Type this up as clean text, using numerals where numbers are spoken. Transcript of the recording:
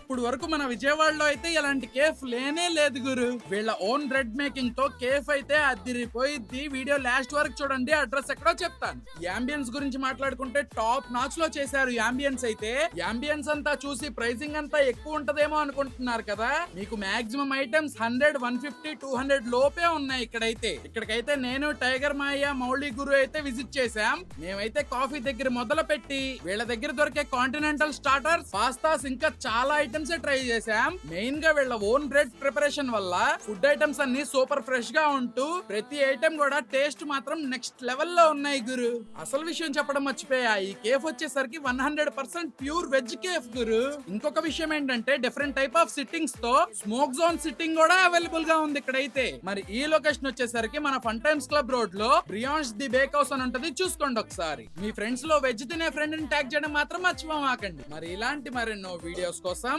ఇప్పుడు వరకు మన విజయవాడలో అయితే ఇలాంటి కేఫ్ లేనే లేదు గురు. వీళ్ళ ఓన్ బ్రెడ్ మేకింగ్ తో కేఫ్ అయితే అదిరిపోయిద్ది. వీడియో లాస్ట్ వరకు చూడండి, అడ్రస్ ఎక్కడో చెప్తాను. యాంబియన్స్ గురించి మాట్లాడుకుంటే టాప్ నాచ్ లో చేశారు యాంబియన్స్ అయితే. యాంబియన్స్ అంతా చూసి ప్రైసింగ్ అంతా ఎక్కువ ఉంటదేమో అనుకుంటున్నారు కదా. మీకు మాక్సిమం ఐటమ్స్ 100, 150, 200 లోపే ఉన్నాయి ఇక్కడైతే. ఇక్కడికైతే నేను, టైగర్ మాయ, మౌళి గురు అయితే విజిట్ చేశాం. మేమైతే కాఫీ దగ్గర మొదలు పెట్టి వీళ్ళ దగ్గర దొరికే కాంటినెంటల్ స్టార్టర్స్, పాస్తాస్ ఇంకా చాలా ఐటమ్స్ ట్రై చేశాం. మెయిన్ గా వీళ్ళ ఓన్ బ్రెడ్ ప్రిపరేషన్ వల్ల ఫుడ్ ఐటమ్స్ అన్ని సూపర్ ఫ్రెష్ గా ఉంటూ ప్రతి ఐటమ్ కూడా టేస్ట్ మాత్రం నెక్స్ట్ లెవెల్ లో ఉన్నాయి గురు. అసలు విషయం చెప్పడం మర్చిపోయా, ఈ కేఫ్ వచ్చేసరికి 100% ప్యూర్ వెజ్ కేఫ్ గురు. ఇంకొక విషయం ఏంటంటే డిఫరెంట్ టైప్ ఆఫ్ సిట్టింగ్స్ తో స్మోక్ జోన్ సిట్టింగ్ కూడా అవైలబుల్ గా ఉంది ఇక్కడైతే. మరి ఈ లొకేషన్ వచ్చేసరికి మన ఫన్ టైమ్స్ క్లబ్ రోడ్ లో బ్రియాన్స్ ది బేక్ హౌస్ అని ఉంటది, చూసుకోండి ఒకసారి. మీ ఫ్రెండ్స్ లో వెజ్ తినే ఫ్రెండ్ ని ట్యాగ్ చేయడం మాత్రం మర్చిపోమాకండి. మరి ఇలాంటి మరెన్నో వీడియోస్ కోసం